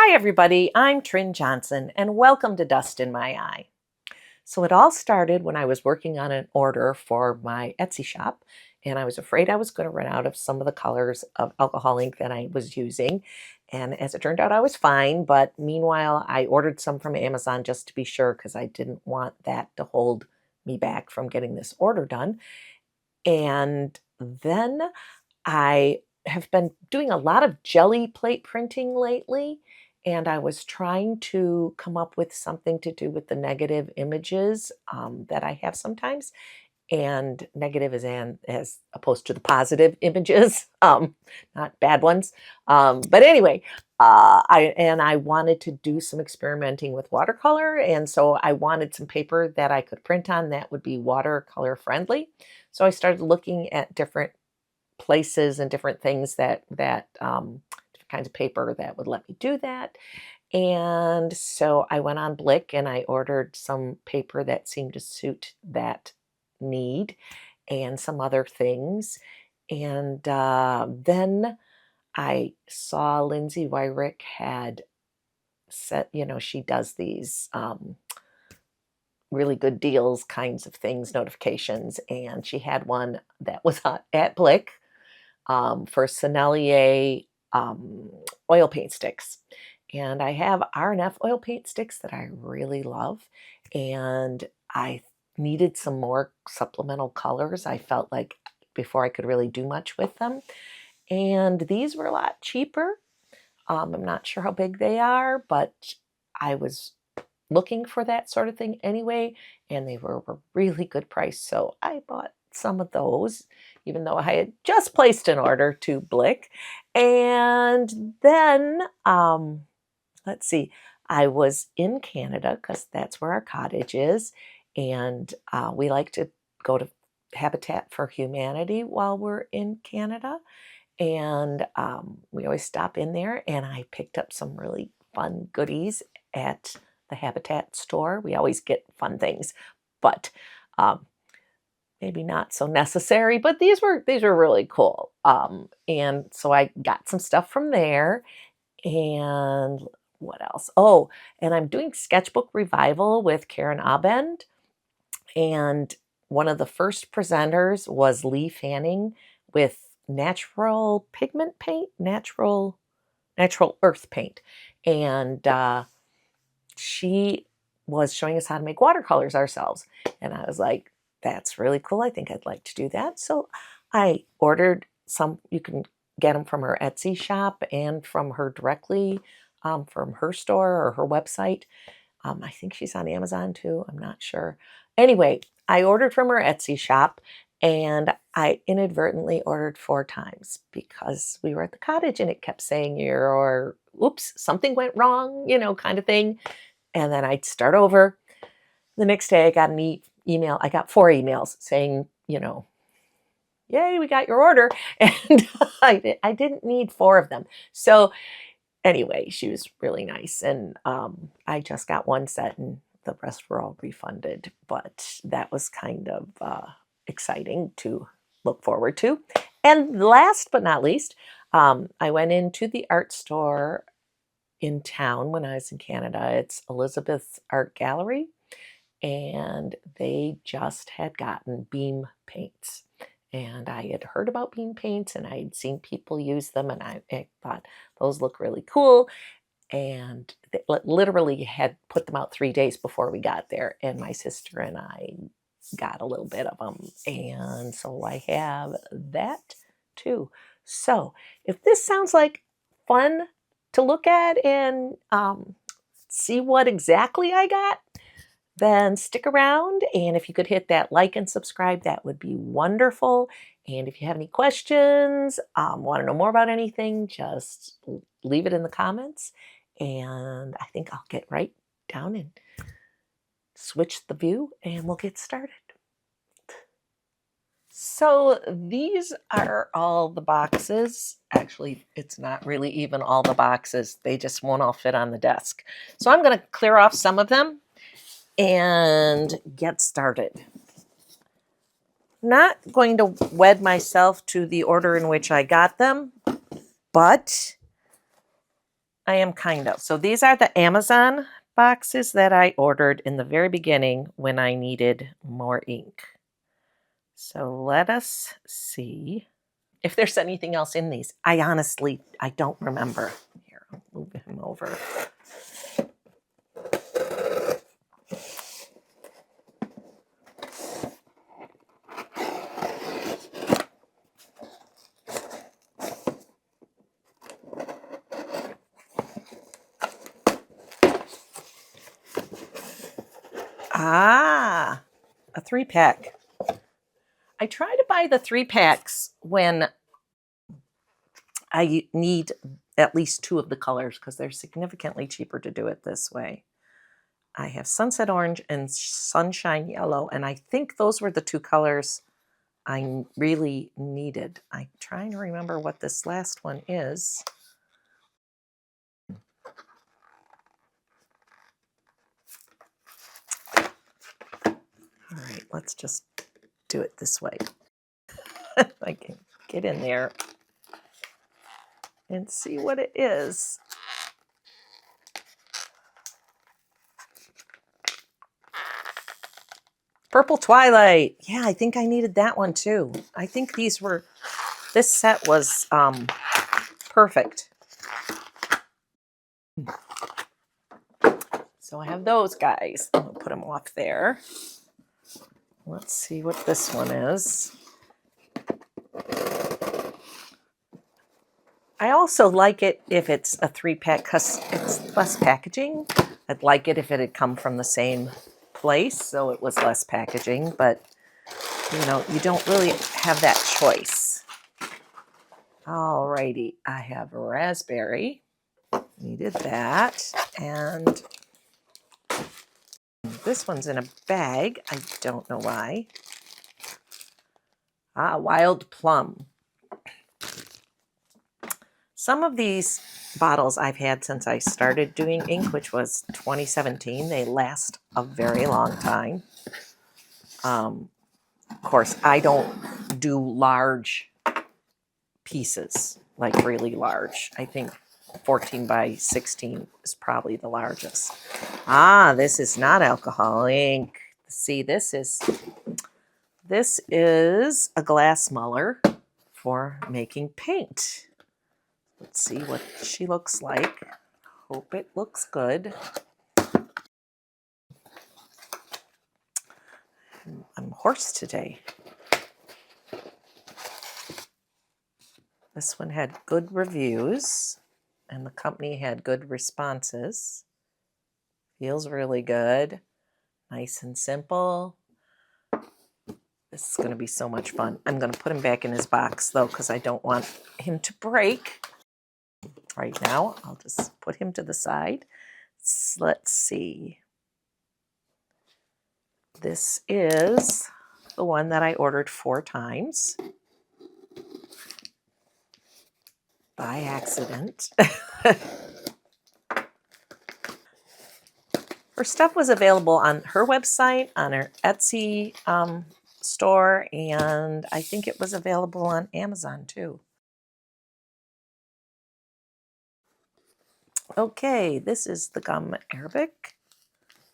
Hi everybody, I'm Trin Johnson and welcome to Dust in My Eye. So it all started when I was working on an order for my Etsy shop and I was afraid I was going to run out of some of the colors of alcohol ink that I was using. And as it turned out, I was fine. But meanwhile, I ordered some from Amazon just to be sure because I didn't want that to hold me back from getting this order done. And then I have been doing a lot of jelly plate printing lately, and I was trying to come up with something to do with the negative images that I have sometimes. And negative as opposed to the positive images, not bad ones. But anyway, I wanted to do some experimenting with watercolor, and so I wanted some paper that I could print on that would be watercolor friendly. So I started looking at different places and different things different kinds of paper that would let me do that. And so I went on Blick and I ordered some paper that seemed to suit that need and some other things. And then I saw Lindsay Weirich had she does these really good deals kinds of things, notifications. And she had one that was at Blick for Sennelier oil paint sticks. And I have R&F oil paint sticks that I really love. And I needed some more supplemental colors. I felt like before I could really do much with them. And these were a lot cheaper. I'm not sure how big they are, but I was looking for that sort of thing anyway, and they were a really good price. So I bought some of those, even though I had just placed an order to Blick. And then, let's see, I was in Canada because that's where our cottage is. And we like to go to Habitat for Humanity while we're in Canada. And we always stop in there, and I picked up some really fun goodies at the Habitat store. We always get fun things, but um, maybe not so necessary. But these were really cool. And so I got some stuff from there. And what else? Oh, and I'm doing Sketchbook Revival with Karen Abend. And one of the first presenters was Lee Fanning with natural pigment paint, natural earth paint. And she was showing us how to make watercolors ourselves. And I was like, that's really cool. I think I'd like to do that. So I ordered some. You can get them from her Etsy shop and from her directly from her store or her website. I think she's on Amazon too. I'm not sure. Anyway, I ordered from her Etsy shop and I inadvertently ordered 4 times because we were at the cottage and it kept saying oops, something went wrong, kind of thing. And then I'd start over. The next day I got an email. I got 4 emails saying, yay, we got your order. And I didn't need 4 of them. So anyway, she was really nice. And I just got 1 set and the rest were all refunded. But that was kind of exciting to look forward to. And last but not least, I went into the art store in town when I was in Canada. It's Elizabeth's Art Gallery, and they just had gotten beam paints. And I had heard about beam paints and I had seen people use them, and I thought those look really cool. And they literally had put them out 3 days before we got there. And my sister and I got a little bit of them. And so I have that too. So if this sounds like fun to look at and see what exactly I got, then stick around. And if you could hit that like and subscribe, that would be wonderful. And if you have any questions, want to know more about anything, just leave it in the comments. And I think I'll get right down and switch the view and we'll get started. So these are all the boxes. Actually, it's not really even all the boxes. They just won't all fit on the desk. So I'm going to clear off some of them and get started. Not going to wed myself to the order in which I got them, but I am kind of. So these are the Amazon boxes that I ordered in the very beginning when I needed more ink. So let us see if there's anything else in these. I don't remember. Here, I'll move him over. Ah, a 3-pack. I try to buy the 3-packs when I need at least 2 of the colors because they're significantly cheaper to do it this way. I have Sunset Orange and Sunshine Yellow, and I think those were the 2 colors I really needed. I'm trying to remember what this last one is. All right, let's just do it this way. I can get in there and see what it is. Purple Twilight. Yeah, I think I needed that one too. I think this set was perfect. So I have those guys. I'm gonna put them off there. Let's see what this one is. I also like it if it's a 3-pack because it's less packaging. I'd like it if it had come from the same place, so it was less packaging, but you don't really have that choice. Alrighty, I have raspberry. Needed that. And this one's in a bag. I don't know why. Wild plum. Some of these bottles I've had since I started doing ink, which was 2017. They last a very long time. Of course, I don't do large pieces, like really large. I think 14 by 16 is probably the largest. This is not alcohol ink. See, this is a glass muller for making paint. Let's see what she looks like. Hope it looks good. I'm hoarse today. This one had good reviews, and the company had good responses. Feels really good. Nice and simple. This is going to be so much fun. I'm going to put him back in his box, though, because I don't want him to break. Right now, I'll just put him to the side. Let's see. This is the one that I ordered 4 times by accident. Her stuff was available on her website, on her Etsy store, and I think it was available on Amazon too. Okay, this is the gum Arabic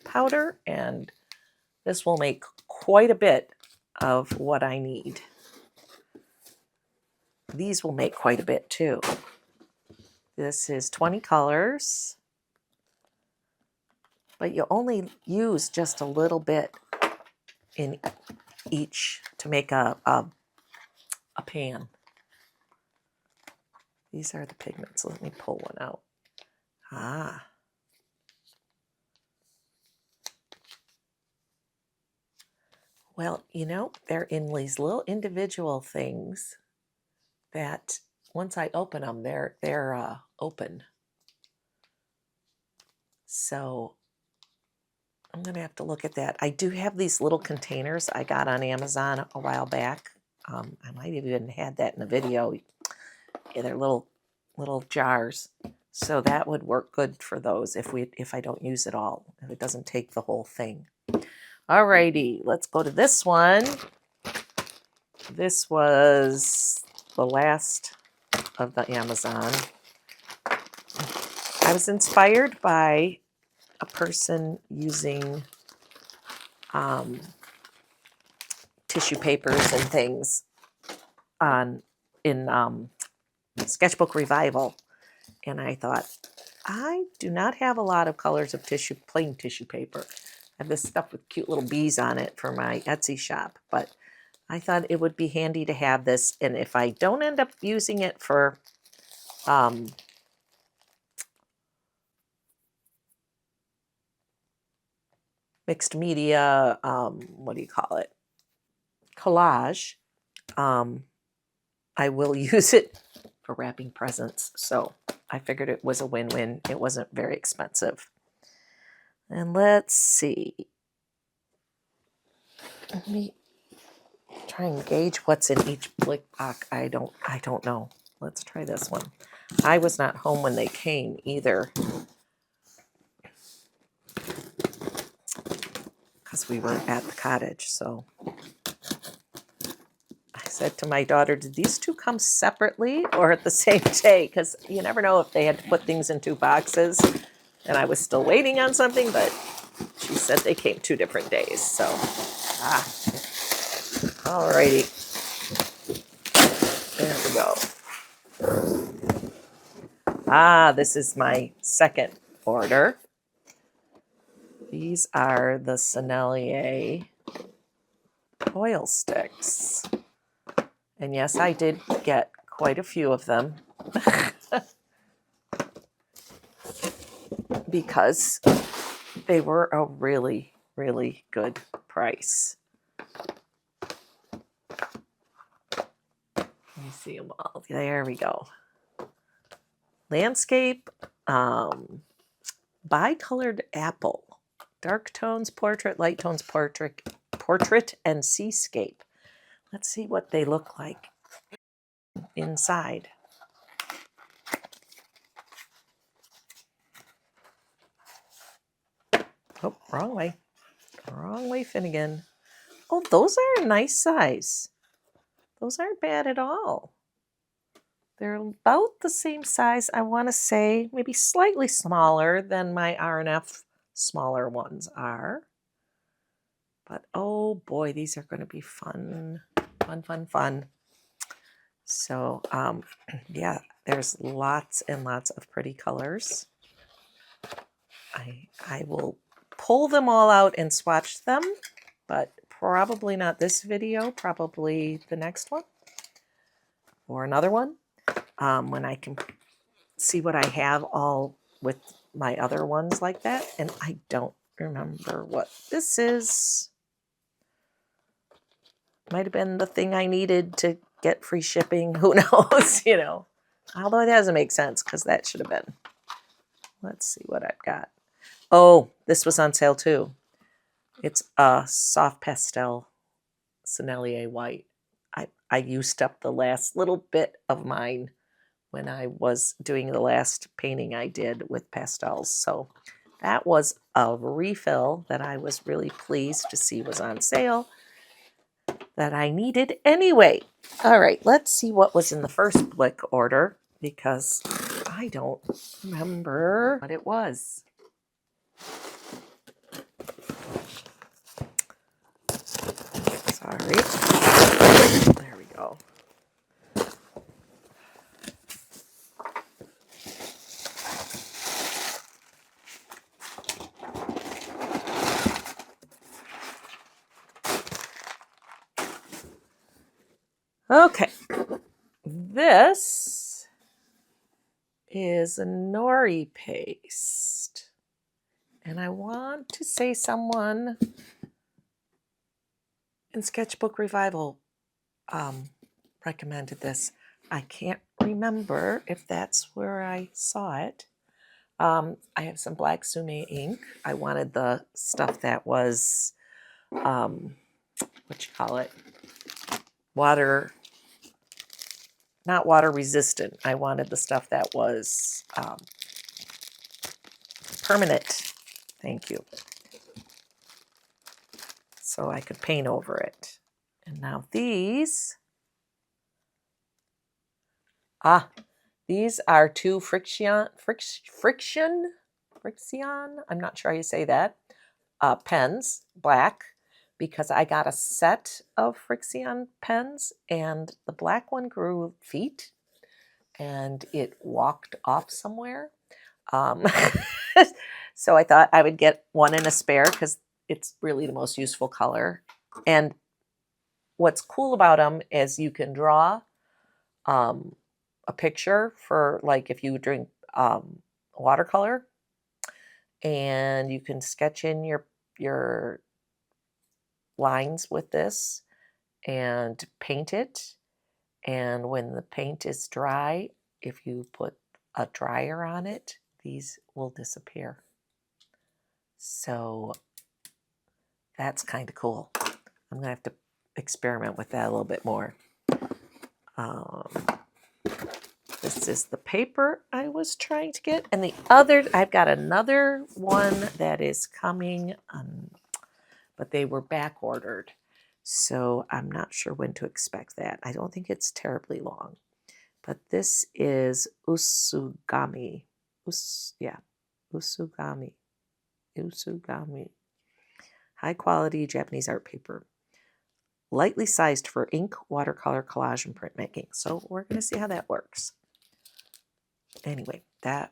powder, and this will make quite a bit of what I need. These will make quite a bit too. This is 20 colors, but you only use just a little bit in each to make a pan. These are the pigments. Let me pull one out. Well, they're in these little individual things that once I open them, they're open. So I'm going to have to look at that. I do have these little containers I got on Amazon a while back. I might have even had that in a video. Yeah, they're little jars. So that would work good for those if I don't use it all, if it doesn't take the whole thing. Alrighty, let's go to this one. This was the last of the Amazon. I was inspired by a person using tissue papers and things in Sketchbook Revival, and I thought, I do not have a lot of colors of plain tissue paper. I have this stuff with cute little bees on it for my Etsy shop, but I thought it would be handy to have this, and if I don't end up using it for mixed media, what do you call it? Collage, I will use it for wrapping presents. So I figured it was a win-win. It wasn't very expensive. And let's see. Let me try and gauge what's in each Blick box. I don't know. Let's try this one. I was not home when they came either, because we were at the cottage. So I said to my daughter, did these two come separately or at the same day? Because you never know if they had to put things in 2 boxes. And I was still waiting on something, but she said they came 2 different days. So, alrighty. There we go. This is my second order. These are the Sennelier oil sticks. And yes, I did get quite a few of them because they were a really, really good price. Let me see them all. There we go. Landscape, bicolored apple, dark tones, portrait, light tones, portrait, and seascape. Let's see what they look like inside. Oh, wrong way. Wrong way, Finnegan. Oh, those are a nice size. Those aren't bad at all. They're about the same size, I want to say, maybe slightly smaller than my R&F smaller ones are. But oh boy, these are going to be fun. Fun, fun, fun. So, yeah, there's lots and lots of pretty colors. I will pull them all out and swatch them, but probably not this video, probably the next one or another one, when I can see what I have all with my other ones like that. And I don't remember what this is. Might have been the thing I needed to get free shipping. Who knows, you know. Although it doesn't make sense because that should have been. Let's see what I've got. Oh, this was on sale too. It's a soft pastel Sennelier white. I used up the last little bit of mine when I was doing the last painting I did with pastels. So that was a refill that I was really pleased to see was on sale, that I needed anyway. All right, let's see what was in the first Blick order, because I don't remember what it was. Sorry. There we go. Okay, this is a nori paste, and I want to say someone in Sketchbook Revival recommended this. I can't remember if that's where I saw it. I have some black sume ink. I wanted the stuff that was, what you call it, not water resistant. I wanted the stuff that was permanent. Thank you. So I could paint over it. And now these These are two friction, I'm not sure how you say that, pens, black, because I got a set of Frixion pens and the black one grew feet and it walked off somewhere. Um, so I thought I would get one in a spare because it's really the most useful color. And what's cool about them is you can draw um, a picture for, like, if you drink watercolor, and you can sketch in your lines with this and paint it. And when the paint is dry, if you put a dryer on it, these will disappear. So that's kind of cool. I'm going to have to experiment with that a little bit more. This is the paper I was trying to get. And the other, I've got another one that is coming, but they were back ordered. So I'm not sure when to expect that. I don't think it's terribly long. But this is Usugami. Usugami. High quality Japanese art paper. Lightly sized for ink, watercolor, collage, and printmaking. So we're going to see how that works. Anyway, that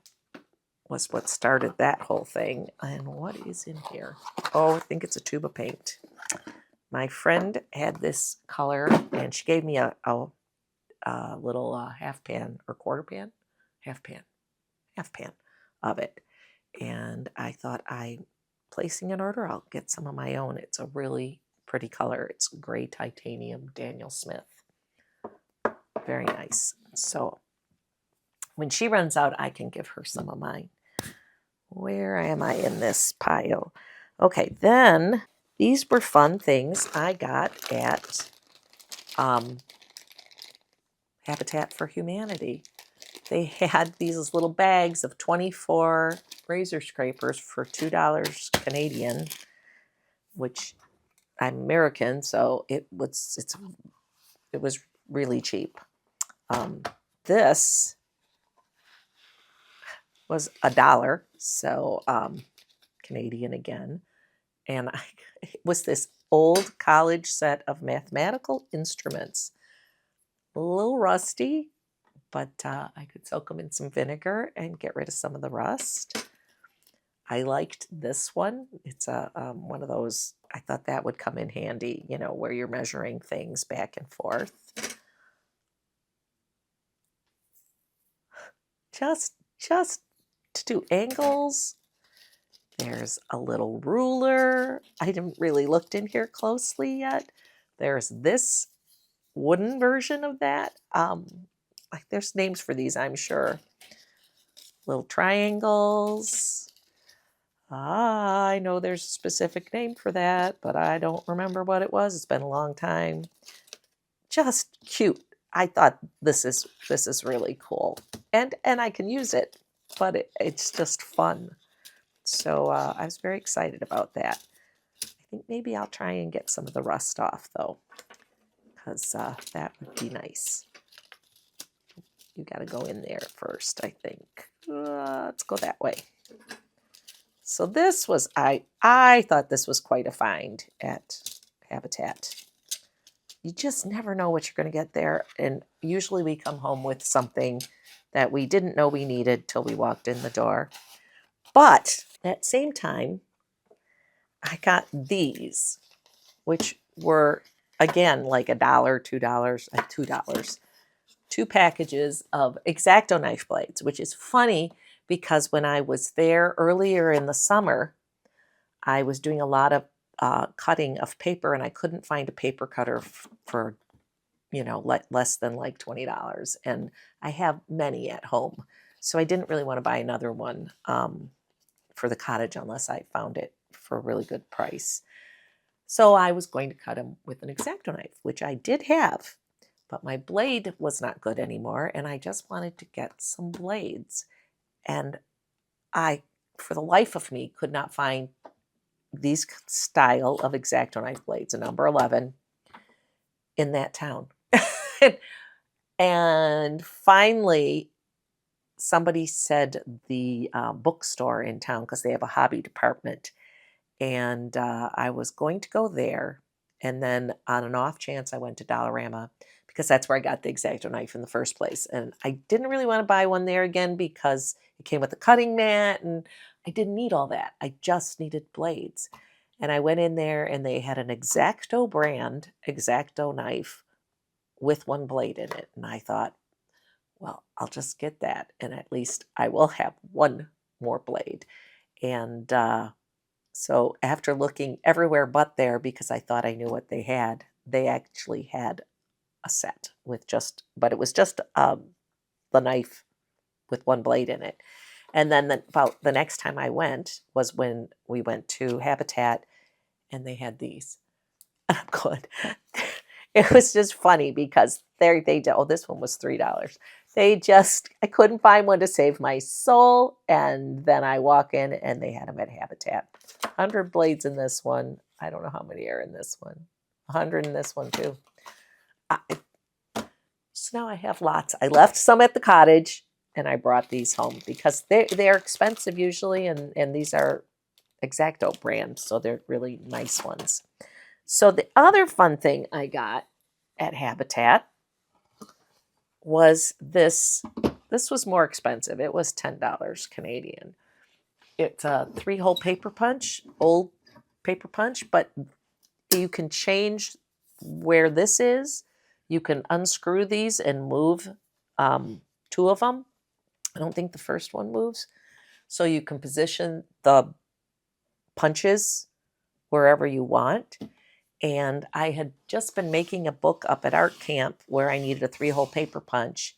was what started that whole thing. And what is in here? Oh, I think it's a tube of paint. My friend had this color, and she gave me a little half pan or quarter pan, half pan of it. And I thought, I'm placing an order, I'll get some of my own. It's a really pretty color. It's gray titanium Daniel Smith. Very nice. So when she runs out, I can give her some of mine. Where am I in this pile? Okay, then these were fun things I got at Habitat for Humanity. They had these little bags of 24 razor scrapers for $2 Canadian, which I'm American, so it was really cheap. This was $1, so Canadian again, and it was this old college set of mathematical instruments. A little rusty, but I could soak them in some vinegar and get rid of some of the rust. I liked this one. It's a one of those, I thought that would come in handy, you know, where you're measuring things back and forth. Just to do angles. There's a little ruler. I haven't really looked in here closely yet. There's this wooden version of that. There's names for these, I'm sure. Little triangles. I know there's a specific name for that, but I don't remember what it was. It's been a long time. Just cute. I thought this is really cool, and I can use it, but it's just fun. So I was very excited about that. I think maybe I'll try and get some of the rust off though, because that would be nice. You got to go in there first, I think. Let's go that way. So this was, I thought this was quite a find at Habitat. You just never know what you're going to get there. And usually we come home with something that we didn't know we needed till we walked in the door. But at the same time, I got these, which were, again, like $1, $2, $2. 2 packages of X-Acto knife blades, which is funny because when I was there earlier in the summer, I was doing a lot of cutting of paper, and I couldn't find a paper cutter for, you know, less than like $20. And I have many at home, so I didn't really want to buy another one for the cottage unless I found it for a really good price. So I was going to cut them with an X-Acto knife, which I did have, but my blade was not good anymore, and I just wanted to get some blades. And I, for the life of me, could not find these style of X-Acto knife blades, a number 11, in that town. And finally, somebody said the bookstore in town, because they have a hobby department, and I was going to go there. And then on an off chance, I went to Dollarama because that's where I got the X-Acto knife in the first place. And I didn't really want to buy one there again because it came with a cutting mat, and I didn't need all that. I just needed blades. And I went in there and they had an X-Acto brand X-Acto knife with one blade in it. And I thought, well, I'll just get that, and at least I will have one more blade. And so after looking everywhere but there, because I thought I knew what they actually had a set with just, but it was just the knife with one blade in it. And then about the next time I went was when we went to Habitat, and they had these. And I'm going, it was just funny because oh, this one was $3. I couldn't find one to save my soul. And then I walk in and they had them at Habitat. 100 blades in this one. I don't know how many are in this one. 100 in this one too. So now I have lots. I left some at the cottage and I brought these home because they're expensive usually, and these are X-Acto brand, so they're really nice ones. So the other fun thing I got at Habitat was this. This was more expensive. It was $10 Canadian. It's a 3-hole paper punch, old paper punch, but you can change where this is. You can unscrew these and move 2 of them. I don't think the first one moves. So you can position the punches wherever you want. And I had just been making a book up at art camp where I needed a 3-hole paper punch.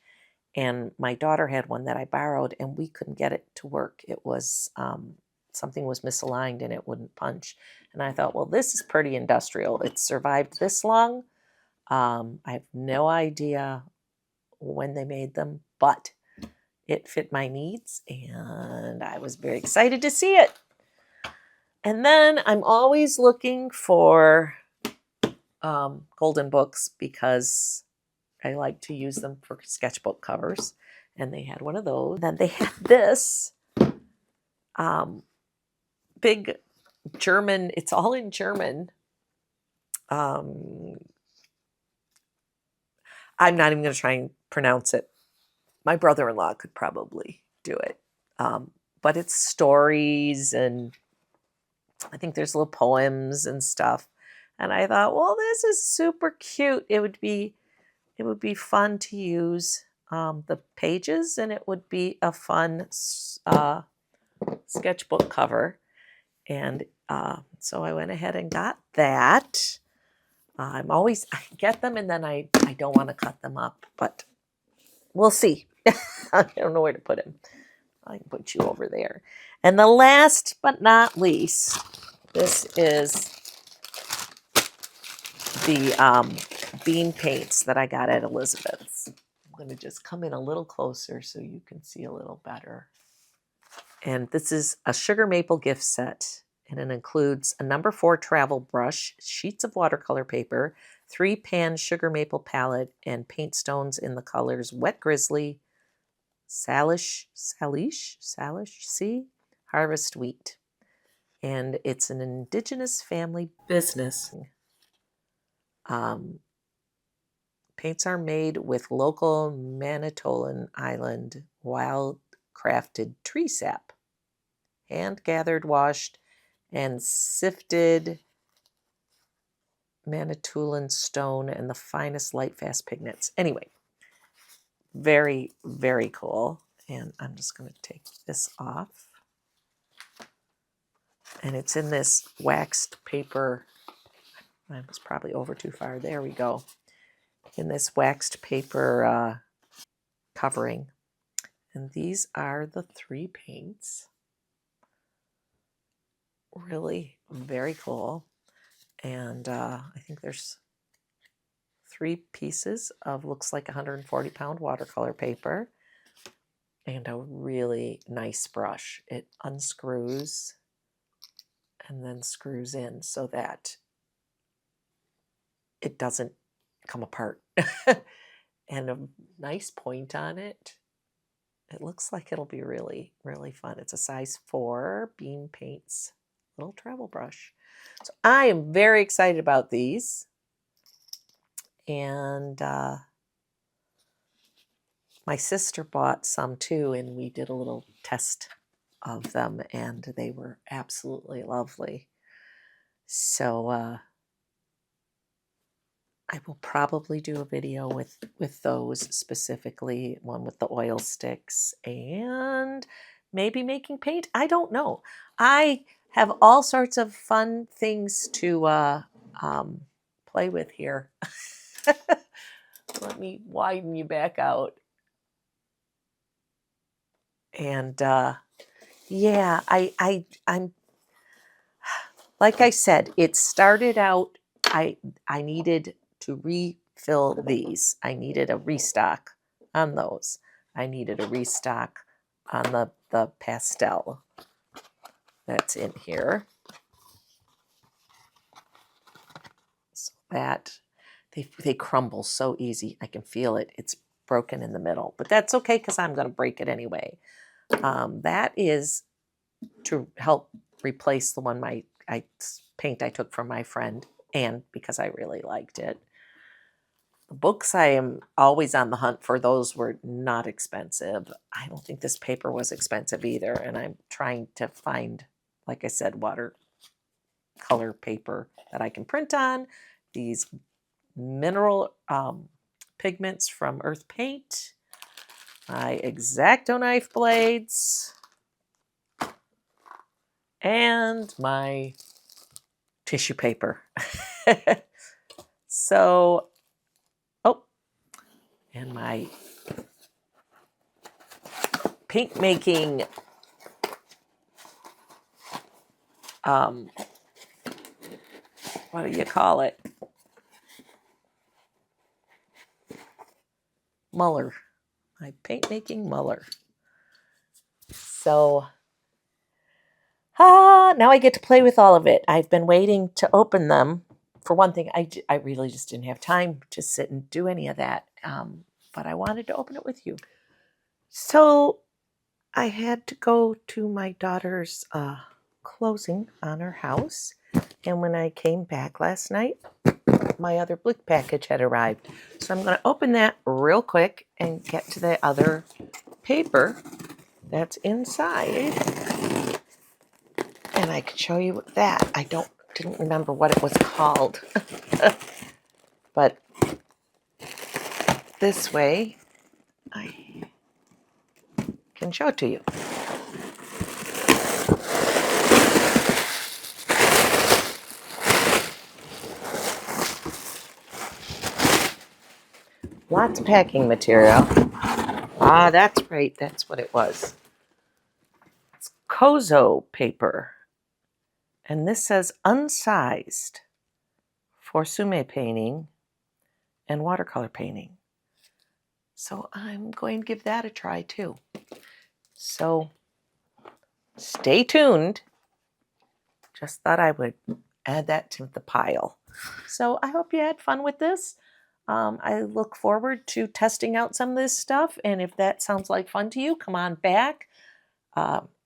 And my daughter had one that I borrowed, and we couldn't get it to work. It was, something was misaligned and it wouldn't punch. And I thought, well, this is pretty industrial. It's survived this long. I have no idea when they made them, but it fit my needs, and I was very excited to see it. And then I'm always looking for golden books because I like to use them for sketchbook covers. And they had one of those. Then they had this big German, it's all in German. I'm not even going to try and pronounce it. My brother-in-law could probably do it. But it's stories, and I think there's little poems and stuff. And I thought, well, this is super cute. It would be fun to use the pages, and it would be a fun sketchbook cover. And so I went ahead and got that. I get them, and then I don't want to cut them up, but we'll see. I don't know where to put him. I can put you over there. And the last but not least, this is the bean paints that I got at Elizabeth's. I'm going to just come in a little closer so you can see a little better. And this is a sugar maple gift set, and it includes a number 4 travel brush, sheets of watercolor paper, 3-pan sugar maple palette, and paint stones in the colors Wet Grizzly, Salish, Harvest Wheat. And it's an indigenous family business. Paints are made with local Manitoulin Island wild crafted tree sap, hand gathered, washed, and sifted Manitoulin stone and the finest light fast pigments. Anyway, very, very cool. And I'm just going to take this off. And it's in this waxed paper. I was probably over too far. There we go. In this waxed paper covering. And these are the 3 paints. Really very cool. And I think there's 3 pieces of, looks like 140-pound watercolor paper, and a really nice brush. It unscrews and then screws in so that it doesn't come apart. And a nice point on it. it looks like it'll be really, really fun. It's a size 4 Beam Paints little travel brush. So I am very excited about these. And my sister bought some too, and we did a little test of them, and they were absolutely lovely. So I will probably do a video with those specifically, one with the oil sticks and maybe making paint. I don't know. I have all sorts of fun things to play with here. Let me widen you back out. And yeah, I'm like I said, it started out, I needed to refill these. I needed a restock on those. I needed a restock on the pastel that's in here. So that they crumble so easy. I can feel it. It's broken in the middle, but that's okay because I'm going to break it anyway. That is to help replace the one paint I took from my friend, and because I really liked it. The books, I am always on the hunt for. Those were not expensive. I don't think this paper was expensive either, and I'm trying to find, like I said, watercolor paper that I can print on. These mineral pigments from Earth Paint, my X-Acto knife blades, and my tissue paper. So, oh, and my paint making what do you call it? Muller. My paint making Muller. So, now I get to play with all of it. I've been waiting to open them. For one thing, I really just didn't have time to sit and do any of that. But I wanted to open it with you. So I had to go to my daughter's closing on her house. And when I came back last night, my other Blick package had arrived. So I'm going to open that real quick and get to the other paper that's inside. And I could show you that. I didn't remember what it was called. But this way I can show it to you. Lots of packing material. Ah, that's right. That's what it was. It's Kozo paper. And this says unsized for sume painting and watercolor painting. So I'm going to give that a try too. So stay tuned. Just thought I would add that to the pile. So I hope you had fun with this. I look forward to testing out some of this stuff. And if that sounds like fun to you, come on back.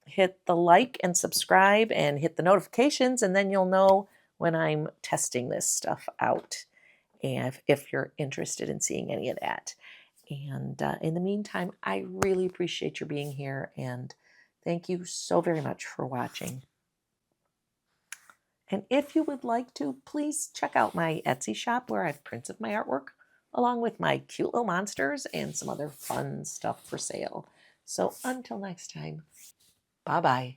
Hit the like and subscribe and hit the notifications, and then you'll know when I'm testing this stuff out, and if you're interested in seeing any of that. And in the meantime, I really appreciate your being here, and thank you so very much for watching. And if you would like to, please check out my Etsy shop where I've printed my artwork, along with my cute little monsters and some other fun stuff for sale. So until next time, bye-bye.